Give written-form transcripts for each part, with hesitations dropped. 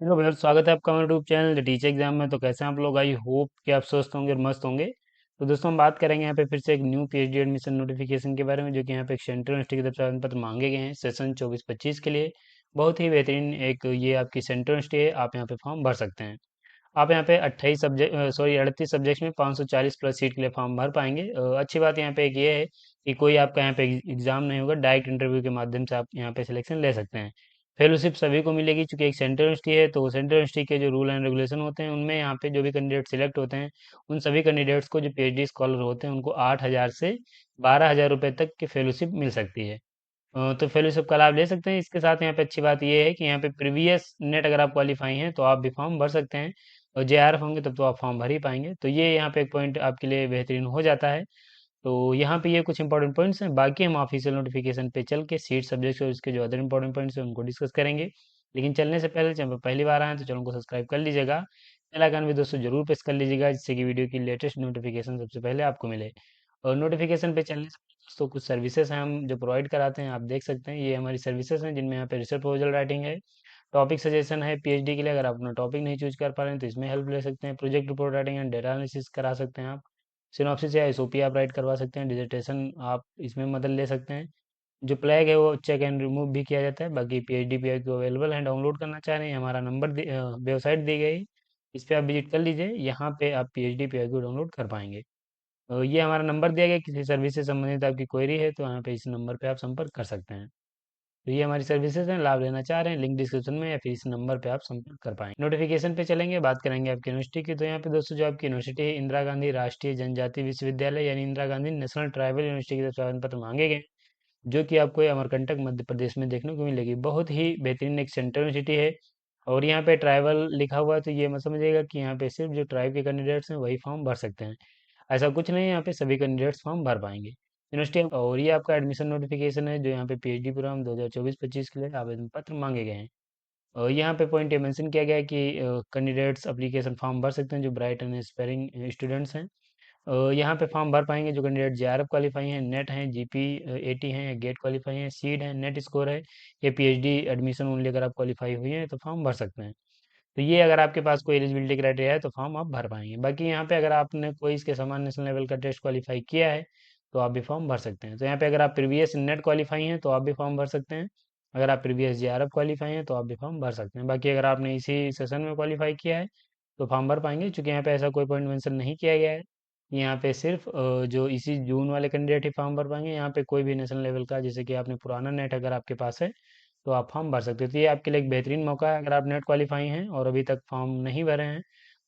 Hello भैया, स्वागत है आपका हमारे YouTube channel the teacher exam में। तो कैसे हैं आप लोग? आई होप कि आप स्वस्थ होंगे और मस्त होंगे। तो दोस्तों, हम बात करेंगे यहाँ पे फिर से एक न्यू पीएचडी एडमिशन नोटिफिकेशन के बारे में, जो कि यहाँ पे एक सेंट्रल यूनिवर्सिटी की तरफ से आवेदन पत्र मांगे गए हैं सेशन 24-25 के लिए। बहुत ही बेहतरीन एक ये आपकी सेंट्रल यूनिवर्सिटी है, आप यहाँ पे फॉर्म भर सकते हैं। आप यहाँ पे 38 सब्जेक्ट में 540 प्लस सीट के लिए फॉर्म भर पाएंगे। अच्छी बात यहाँ पे एक ये है कि कोई आपका यहाँ पे एग्जाम नहीं होगा, डायरेक्ट इंटरव्यू के माध्यम से आप यहाँ पे सिलेक्शन ले सकते हैं। फेलोशिप सभी को मिलेगी, चूंकि एक सेंट्रल यूनिवर्सिटी है तो सेंट्रल यूनिवर्सिटी के जो रूल एंड रेगुलेशन होते हैं उनमें यहाँ पे जो भी कैंडिडेट सिलेक्ट होते हैं, उन सभी कैंडिडेट्स को जो पीएचडी स्कॉलर होते हैं उनको 8,000 से 12,000 रुपये तक की फेलोशिप मिल सकती है। तो फेलोशिप का लाभ ले सकते हैं। इसके साथ यहाँ पे अच्छी बात ये है कि यहाँ पे प्रीवियस नेट अगर आप क्वालिफाई हैं तो आप भी फॉर्म भर सकते हैं, और जेआरएफ होंगे तब तो आप फॉर्म भर ही पाएंगे। तो ये यहाँ पे एक पॉइंट आपके लिए बेहतरीन हो जाता है। तो यहाँ पे ये कुछ इंपॉर्टेंट पॉइंट्स हैं, बाकी हम ऑफिशियल नोटिफिकेशन पे चल के सीट सब्जेक्ट और उसके जो अदर इंपॉर्टेंट पॉइंट्स हैं उनको डिस्कस करेंगे। लेकिन चलने से पहले, चैनल पर पहली बार आए हैं तो चैनल को सब्सक्राइब कर लीजिएगा, बेल आइकन भी दोस्तों जरूर प्रेस कर लीजिएगा, जिससे कि वीडियो की लेटेस्ट नोटिफिकेशन सबसे पहले आपको मिले। और नोटिफिकेशन पे चलने से पहले दोस्तों कुछ सर्विसेज हैं हम जो प्रोवाइड कराते हैं, आप देख सकते हैं ये हमारी सर्विसेज हैं, जिनमें यहाँ पे रिसर्च प्रपोजल राइटिंग है, टॉपिक सजेशन है पीएचडी के लिए, अगर आप अपना टॉपिक नहीं चूज कर पा रहे हैं तो इसमें हेल्प ले सकते हैं, project report writing and data analysis करा सकते हैं आप, सिनॉप्सिस या एसओपी आप राइट करवा सकते हैं, डिसर्टेशन आप इसमें मदद ले सकते हैं, जो फ्लैग है वो चेक एंड रिमूव भी किया जाता है। बाकी पीएचडी पीआई अवेलेबल है, डाउनलोड करना चाह रहे हैं, हमारा नंबर वेबसाइट दी गई, इस पे आप विजिट कर लीजिए, यहाँ पे आप पीएचडी पीआई को डाउनलोड कर पाएंगे। ये हमारा नंबर दिया गया, किसी सर्विस से संबंधित आपकी क्वेरी है तो यहाँ पे इस नंबर पे आप संपर्क कर सकते हैं। तो ये हमारी सर्विसेज हैं, लाभ लेना चाह रहे हैं, लिंक डिस्क्रिप्शन में या फिर इस नंबर पे आप संपर्क कर पाएंगे। नोटिफिकेशन पे चलेंगे, बात करेंगे आपकी यूनिवर्सिटी की। तो यहाँ पे दोस्तों जो आपकी यूनिवर्सिटी है, इंदिरा गांधी राष्ट्रीय जनजाति विश्वविद्यालय यानी Indira Gandhi national tribal university की तरफ से आवेदन पत्र मांगे गए, जो कि आपको ये अमरकंटक मध्य प्रदेश में देखने को मिलेगी। बहुत ही बेहतरीन एक सेंट्रल यूनिवर्सिटी है, और यहाँ पे ट्राइबल लिखा हुआ है तो ये मत समझिएगा कि यहाँ पे सिर्फ जो ट्राइब के कैंडिडेट्स हैं वही फॉर्म भर सकते हैं। ऐसा कुछ नहीं है, यहाँ पे सभी कैंडिडेट्स फॉर्म भर पाएंगे यूनिवर्सिटी। और ये आपका एडमिशन नोटिफिकेशन है, जो यहाँ पे पीएचडी प्रोग्राम 2024-25 के लिए आवेदन पत्र मांगे गए हैं। और यहाँ पे पॉइंट ये मेंशन किया गया है कि कैंडिडेट्स एप्लीकेशन फॉर्म भर सकते हैं जो ब्राइट एंड एस्पायरिंग स्टूडेंट्स हैं। यहाँ पे फॉर्म भर पाएंगे जो कैंडिडेट जेआरएफ क्वालिफाई हैं, नेट हैं, जीपी 80 हैं या गेट क्वालिफाई हैं, सीड है, नेट स्कोर है, ये पीएचडी एडमिशन ओनली अगर आप क्वालिफाई हुए हैं तो फॉर्म भर सकते हैं। तो ये अगर आपके पास कोई एलिजिबिलिटी क्राइटेरिया है तो फॉर्म आप भर पाएंगे। बाकी यहाँ पे अगर आपने कोई इसके समान नेशनल लेवल का टेस्ट क्वालिफाई किया है तो आप भी फॉर्म भर सकते हैं। तो यहाँ पे अगर आप प्रीवियस नेट क्वालिफाई हैं तो आप भी फॉर्म भर सकते हैं, अगर आप प्रीवियस जेआरएफ क्वालिफाई हैं तो आप भी फॉर्म भर सकते हैं। बाकी अगर आपने इसी सेशन में क्वालिफाई किया है तो फॉर्म भर पाएंगे, क्योंकि यहाँ पे ऐसा कोई पॉइंट मेंशन नहीं किया गया है। यहाँ पे सिर्फ जो इसी जून वाले कैंडिडेट ही फॉर्म भर पाएंगे, यहाँ पे कोई भी नेशनल लेवल का, जैसे कि आपने पुराना नेट अगर आपके पास है तो आप फॉर्म भर सकते हो। तो ये आपके लिए एक बेहतरीन मौका है, अगर आप नेट क्वालिफाई हैं और अभी तक फॉर्म नहीं भरे हैं।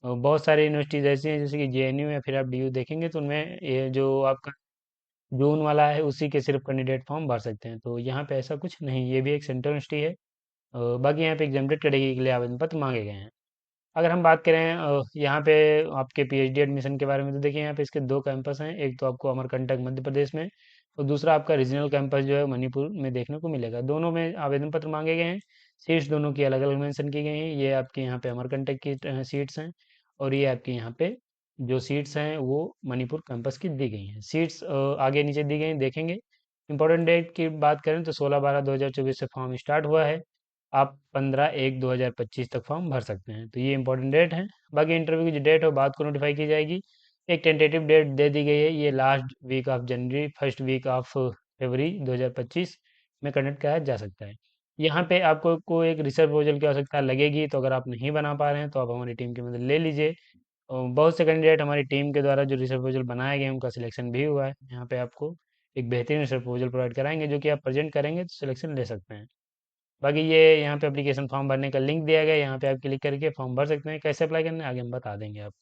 बहुत सारी यूनिवर्सिटीज ऐसी हैं जैसे कि जेएनयू या फिर आप डीयू देखेंगे तो उनमें ये जो आपका जून वाला है उसी के सिर्फ कैंडिडेट फॉर्म भर सकते हैं। तो यहाँ पे ऐसा कुछ नहीं, ये भी एक सेंट्रल यूनिवर्सिटी है। बाकी यहाँ पे एग्जामिनेट कैटेगरी के लिए आवेदन पत्र मांगे गए हैं। अगर हम बात करें यहाँ पे आपके पीएचडी एडमिशन के बारे में, तो देखिए यहाँ पे इसके दो कैंपस हैं, एक तो आपको अमरकंटक मध्य प्रदेश में और दूसरा आपका रीजनल कैंपस जो है मणिपुर में देखने को मिलेगा। दोनों में आवेदन पत्र मांगे गए हैं, सीट्स दोनों की अलग अलग मेंशन की गई हैं। ये आपके यहाँ पे अमरकंटक की सीट्स हैं, और ये आपके यहाँ पे जो सीट्स हैं वो मणिपुर कैंपस की दी गई हैं। सीट्स आगे नीचे दी गई हैं, देखेंगे। इंपॉर्टेंट डेट की बात करें तो 16/12/2024 से फॉर्म स्टार्ट हुआ है, आप 15/1/2025 तक फॉर्म भर सकते हैं। तो ये इंपॉर्टेंट डेट है। बाकी इंटरव्यू की जो डेट है वो बाद को नोटिफाई की जाएगी। एक टेंटेटिव डेट दे दी गई है, ये last week of January first week of February 2025 में कंडक्ट कराया जा सकता है। यहाँ पे आपको कोई एक रिसर्च प्रपोजल की आवश्यकता लगेगी, तो अगर आप नहीं बना पा रहे हैं तो आप हमारी टीम की मदद ले लीजिए। और बहुत से कैंडिडेट हमारी टीम के द्वारा जो रिसर्च प्रपोजल बनाए गए उनका सिलेक्शन भी हुआ है। यहाँ पे आपको एक बेहतरीन रिसर्च प्रपोजल प्रोवाइड कराएंगे, जो कि आप प्रेजेंट करेंगे तो सिलेक्शन ले सकते हैं। बाकी ये यहाँ पे एप्लीकेशन फॉर्म भरने का लिंक दिया गया है, यहाँ पे आप क्लिक करके फॉर्म भर सकते हैं। कैसे अप्लाई करना है आगे हम बता देंगे आप।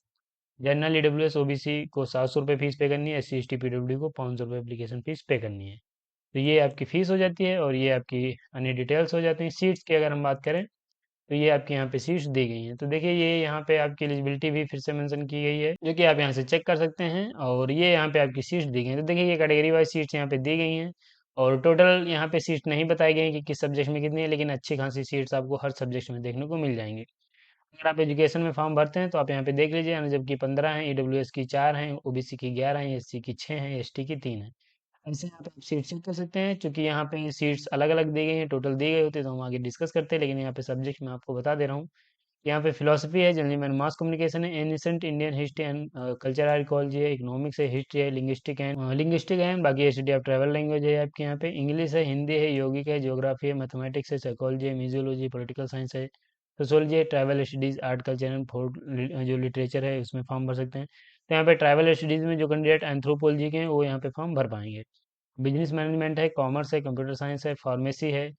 जनरल ईडब्ल्यूएस ओबीसी को 700 रुपये फीस पे करनी है, S C S T PWD को 500 रुपये एप्लीकेशन फीस पे करनी है। तो ये आपकी फीस हो जाती है, और ये आपकी अन्य डिटेल्स हो जाती हैं। सीट्स की अगर हम बात करें तो ये आपके यहाँ पे सीट्स दी गई हैं। तो देखिए ये यहाँ पे आपकी एलिजिबिलिटी भी फिर से मेंशन की गई है, जो कि आप यहाँ से चेक कर सकते हैं, और ये यहाँ पे आपकी सीट्स दी गई हैं। तो देखिए ये कैटेगरी वाइज सीट्स यहाँ पे दी गई हैं, और टोटल यहाँ पे सीट्स नहीं बताई गई हैं कि किस सब्जेक्ट में कितनी है, लेकिन अच्छी खासी सीट्स आपको हर सब्जेक्ट में देखने को मिल जाएंगी। अगर आप एजुकेशन में फॉर्म भरते हैं तो आप यहाँ पे देख लीजिए, यानी जबकि 15 हैं, ईडब्ल्यूएस की 4 हैं, ओबीसी की 11 हैं, एससी की 6 हैं, एसटी की 3 हैं। ऐसे यहाँ पे आप सीट चेक कर सकते हैं, क्योंकि यहाँ पे सीट्स अलग अलग दी गई हैं, टोटल दी गई होती है तो हम आगे डिस्कस करते हैं, लेकिन यहाँ पे सब्जेक्ट मैं आपको बता दे रहा हूँ यहाँ पे फिलोसफी है, जनरल मैन मास कम्युनिकेशन है, ancient Indian history and culture archaeology है, इकोनॉमिक्स है, हिस्ट्री है, लिंग्विस्टिक है, बाकी स्टडी ऑफ ट्रैवल लैंग्वेज है आपके यहाँ पे, इंग्लिश है, हिंदी है, यौगिक है, ज्योग्राफी है, मैथमेटिक्स है, साइकोलॉजी है, म्यूजियोलॉजी, पॉलिटिकल साइंस है, सोशोलॉजी है, travel studies, art culture and food जो लिटरेचर है उसमें फॉर्म भर सकते हैं। तो यहाँ पे ट्रैवल स्टडीज में जो कैंडिडेट एंथ्रोपोलॉजी के हैं वो यहाँ पे फॉर्म भर पाएंगे। बिजनेस मैनेजमेंट है, कॉमर्स है, कंप्यूटर साइंस है, फार्मेसी है,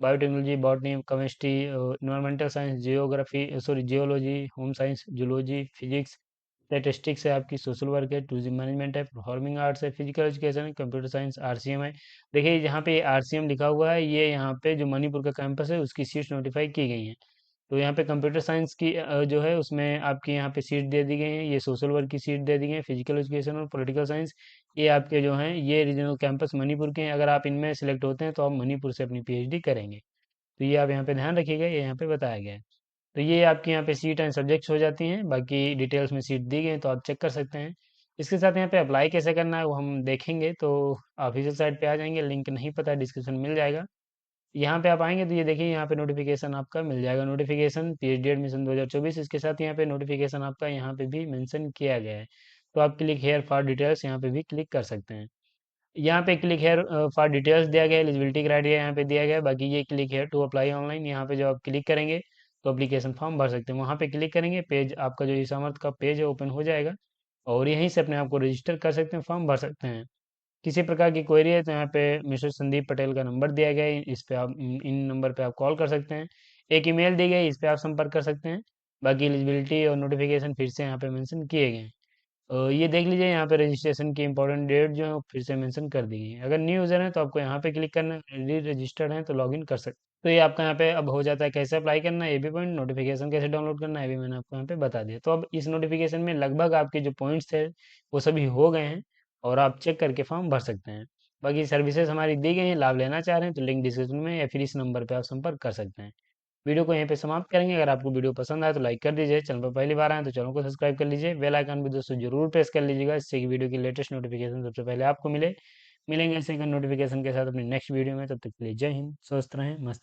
biotechnology, botany, chemistry, environmental science, geology, home science, zoology, physics, statistics है आपकी, सोशल वर्क है, टूरिज्म मैनेजमेंट है, परफॉर्मिंग आर्ट्स है, फिजिकल एजुकेशन है, कंप्यूटर साइंस, आरसीएम है। देखिए यहाँ पे आरसीएम लिखा हुआ है, ये यहाँ पे जो मणिपुर का कैंपस है उसकी सीट्स नोटिफाई की गई हैं। तो यहाँ पे कंप्यूटर साइंस की जो है उसमें आपकी यहाँ पे सीट दे दी गई है, ये सोशल वर्क की सीट दे दी गई है, फिजिकल एजुकेशन और पॉलिटिकल साइंस ये आपके जो हैं ये रीजनल कैंपस मणिपुर के हैं। अगर आप इनमें सेलेक्ट होते हैं तो आप मणिपुर से अपनी पीएचडी करेंगे। तो ये आप यहाँ पे ध्यान रखिएगा, ये यहाँ पे बताया गया है। तो ये आपकी यहाँ पे सीट एंड सब्जेक्ट्स हो जाती हैं, बाकी डिटेल्स में सीट दी गई हैं तो आप चेक कर सकते हैं। इसके साथ यहाँ पे अप्लाई कैसे करना है वो हम देखेंगे, तो ऑफिशियल साइट पे आ जाएंगे, लिंक नहीं पता डिस्क्रिप्शन मिल जाएगा। यहाँ पे आप आएंगे तो ये देखिए यहाँ पे नोटिफिकेशन आपका मिल जाएगा, नोटिफिकेशन पीएचडी एडमिशन 2024। इसके साथ यहाँ पे नोटिफिकेशन आपका यहाँ पे भी मेंशन किया गया है। तो आप क्लिक हेयर फॉर डिटेल्स यहाँ पे भी क्लिक कर सकते हैं। यहाँ पे क्लिक हेयर फॉर डिटेल्स दिया गया है, एलिजिबिलिटी क्राइटेरिया यहाँ पे दिया गया है, बाकी ये click here to apply online, यहाँ पे जो आप क्लिक करेंगे तो एप्लीकेशन फॉर्म भर सकते हैं। वहाँ पे क्लिक करेंगे, पेज आपका जो ई सामर्थ का पेज है ओपन हो जाएगा और यहीं से अपने आप को रजिस्टर कर सकते हैं, फॉर्म भर सकते हैं। किसी प्रकार की क्वेरी है तो यहाँ पे मिस्टर संदीप पटेल का नंबर दिया गया है, इस पे आप इन नंबर पे आप कॉल कर सकते हैं। एक ईमेल दी गई है, इस पे आप संपर्क कर सकते हैं। बाकी एलिजिबिलिटी और नोटिफिकेशन फिर से यहाँ पे मेंशन किए गए हैं। ये देख लीजिए यहाँ पे रजिस्ट्रेशन की इंपॉर्टेंट डेट जो है वो फिर से मेंशन कर दी गई है। अगर न्यू यूज़र है तो आपको यहाँ पे क्लिक करना है, री रजिस्टर्ड है तो लॉगिन कर सकते हैं। तो ये आपका यहाँ पे अब हो जाता है, कैसे अप्लाई करना है ये भी पॉइंट, नोटिफिकेशन कैसे डाउनलोड करना है ये भी मैंने आपको यहाँ पे बता दिया। तो अब इस नोटिफिकेशन में लगभग आपके जो पॉइंट्स थे वो सभी हो गए हैं और आप चेक करके फॉर्म भर सकते हैं। बाकी सर्विसेज हमारी दी गई हैं, लाभ लेना चाह रहे हैं तो लिंक डिस्क्रिप्शन में या फिर इस नंबर पर आप संपर्क कर सकते हैं। वीडियो को यहीं पे समाप्त करेंगे। अगर आपको वीडियो पसंद आए तो लाइक कर दीजिए, चैनल पर पहली बार आए तो चैनल को सब्सक्राइब कर लीजिए, बेल आइकन भी दोस्तों जरूर प्रेस कर लीजिएगा, इससे कि वीडियो की लेटेस्ट नोटिफिकेशन सबसे पहले आपको मिले। मिलेंगे ऐसे नोटिफिकेशन के साथ अपनी नेक्स्ट वीडियो में, तब तक के लिए जय हिंद, स्वस्थ रहें, मस्त